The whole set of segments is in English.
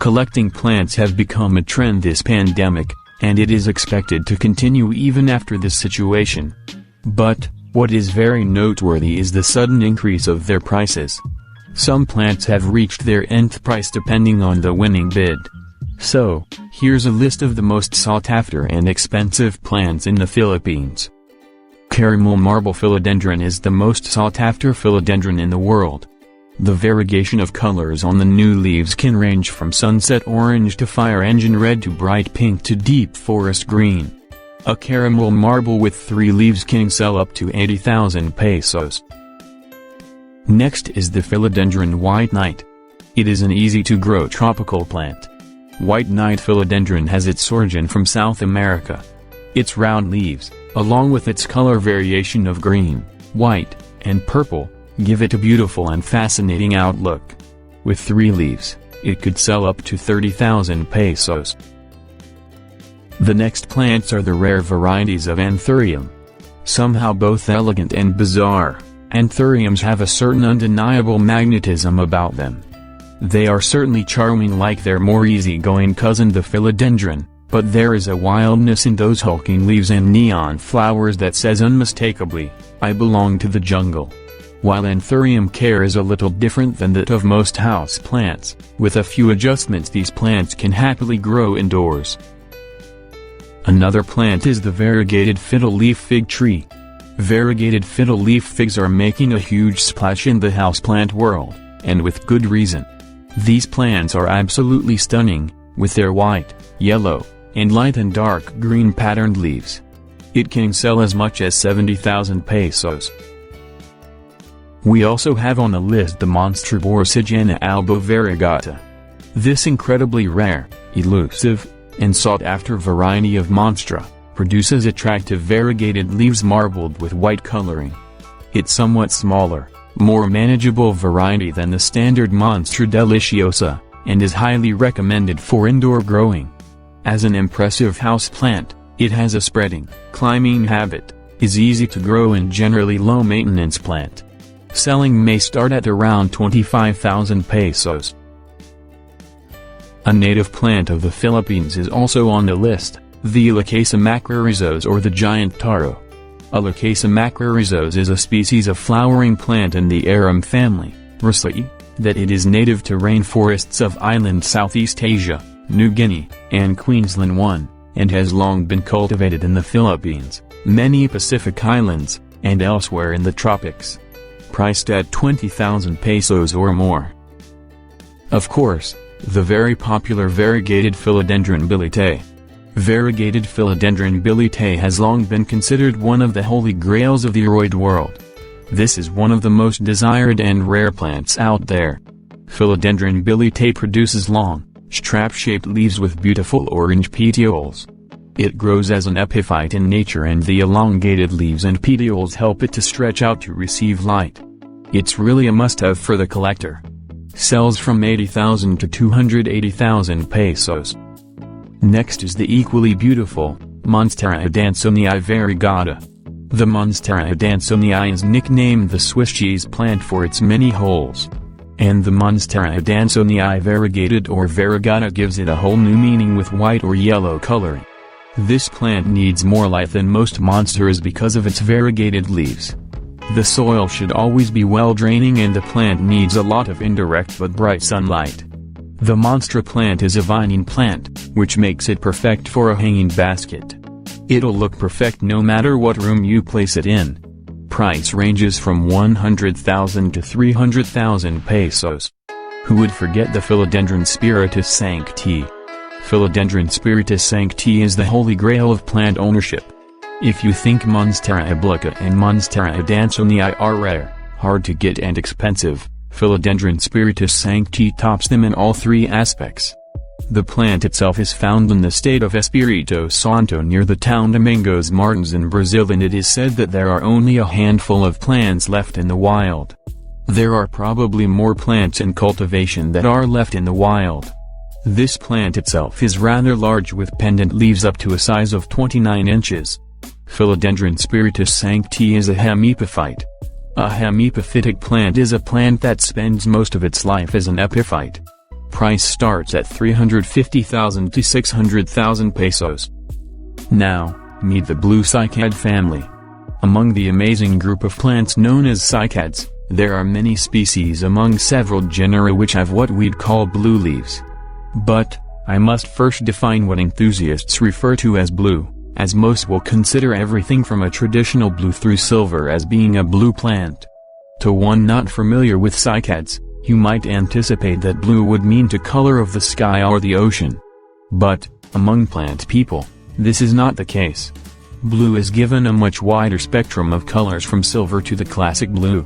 Collecting plants have become a trend this pandemic, and it is expected to continue even after this situation. But, what is very noteworthy is the sudden increase of their prices. Some plants have reached their nth price depending on the winning bid. So, here's a list of the most sought-after and expensive plants in the Philippines. Caramel marble philodendron is the most sought-after philodendron in the world. The variegation of colors on the new leaves can range from sunset orange to fire engine red to bright pink to deep forest green. A caramel marble with 3 leaves can sell up to 80,000 pesos. Next is the philodendron white knight. It is an easy-to-grow tropical plant. White knight philodendron has its origin from South America. Its round leaves, along with its color variation of green, white, and purple, give it a beautiful and fascinating outlook. With 3 leaves, it could sell up to 30,000 pesos. The next plants are the rare varieties of anthurium. Somehow both elegant and bizarre, anthuriums have a certain undeniable magnetism about them. They are certainly charming like their more easygoing cousin the philodendron, but there is a wildness in those hulking leaves and neon flowers that says unmistakably, "I belong to the jungle." While anthurium care is a little different than that of most house plants, with a few adjustments these plants can happily grow indoors. Another plant is the variegated fiddle leaf fig tree. Variegated fiddle leaf figs are making a huge splash in the houseplant world, and with good reason. These plants are absolutely stunning, with their white, yellow, and light and dark green patterned leaves. It can sell as much as 70,000 pesos. We also have on the list the Monstera borsigiana albo variegata. This incredibly rare, elusive, and sought-after variety of Monstera produces attractive variegated leaves marbled with white coloring. It's somewhat smaller, more manageable variety than the standard Monstera deliciosa, and is highly recommended for indoor growing. As an impressive house plant, it has a spreading, climbing habit, is easy to grow and generally low-maintenance plant. Selling may start at around 25,000 pesos. A native plant of the Philippines is also on the list, the Acacia macrorizos or the giant taro. Acacia macrorizos is a species of flowering plant in the arum family, Raceae, that it is native to rainforests of island Southeast Asia, New Guinea, and Queensland, and has long been cultivated in the Philippines, many Pacific islands, and elsewhere in the tropics. Priced at 20,000 pesos or more. Of course, the very popular variegated philodendron bilite. Variegated philodendron bilite has long been considered one of the holy grails of the aroid world. This is one of the most desired and rare plants out there. Philodendron bilite produces long, strap-shaped leaves with beautiful orange petioles. It grows as an epiphyte in nature and the elongated leaves and petioles help it to stretch out to receive light. It's really a must-have for the collector. Sells from 80,000 to 280,000 pesos. Next is the equally beautiful, Monstera adansonii variegata. The Monstera adansonii is nicknamed the Swiss cheese plant for its many holes. And the Monstera adansonii variegated or variegata gives it a whole new meaning with white or yellow coloring. This plant needs more light than most monsteras because of its variegated leaves. The soil should always be well draining and the plant needs a lot of indirect but bright sunlight. The Monstera plant is a vining plant, which makes it perfect for a hanging basket. It'll look perfect no matter what room you place it in. Price ranges from 100,000 to 300,000 pesos. Who would forget the Philodendron spiritus sancti? Philodendron spiritus sancti is the holy grail of plant ownership. If you think Monstera obliqua and Monstera adansonii are rare, hard to get and expensive, Philodendron spiritus sancti tops them in all 3 aspects. The plant itself is found in the state of Espírito Santo near the town Domingos Martins in Brazil, and it is said that there are only a handful of plants left in the wild. There are probably more plants in cultivation that are left in the wild. This plant itself is rather large with pendant leaves up to a size of 29 inches. Philodendron spiritus sancti is a hemipophyte. A hemipophytic plant is a plant that spends most of its life as an epiphyte. Price starts at 350,000 to 600,000 pesos. Now, meet the blue cycad family. Among the amazing group of plants known as cycads, there are many species among several genera which have what we'd call blue leaves. But, I must first define what enthusiasts refer to as blue, as most will consider everything from a traditional blue through silver as being a blue plant. To one not familiar with cycads, you might anticipate that blue would mean the color of the sky or the ocean. But, among plant people, this is not the case. Blue is given a much wider spectrum of colors from silver to the classic blue.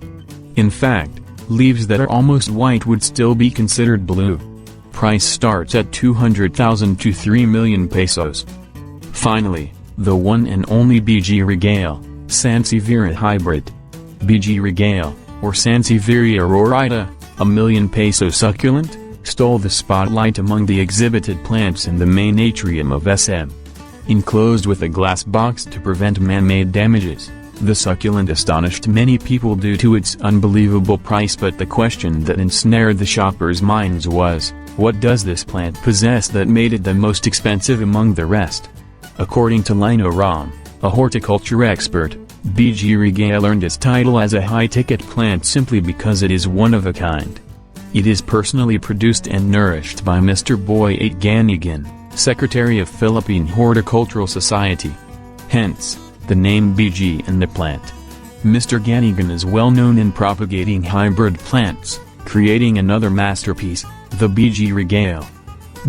In fact, leaves that are almost white would still be considered blue. Price starts at 200,000 to 3 million pesos. Finally, the one and only BG regale, Sansevieria hybrid. BG regale, or Sansevieria aurorita, a million-peso succulent, stole the spotlight among the exhibited plants in the main atrium of SM. Enclosed with a glass box to prevent man-made damages, the succulent astonished many people due to its unbelievable price, but the question that ensnared the shoppers' minds was, what does this plant possess that made it the most expensive among the rest? According to Lino Ram, a horticulture expert, BG regale earned its title as a high-ticket plant simply because it is one of a kind. It is personally produced and nourished by Mr. Boyet Ganigan, Secretary of Philippine Horticultural Society. Hence, the name BG in the plant. Mr. Ganigan is well known in propagating hybrid plants, creating another masterpiece, the BG regale.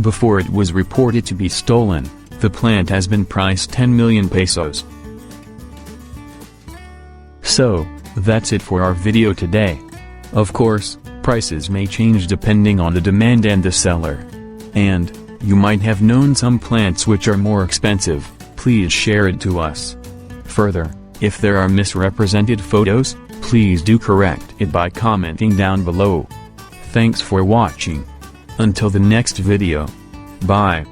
Before it was reported to be stolen, the plant has been priced 10 million pesos. So, that's it for our video today. Of course, prices may change depending on the demand and the seller. And, you might have known some plants which are more expensive, please share it to us. Further, if there are misrepresented photos, please do correct it by commenting down below. Thanks for watching. Until the next video. Bye.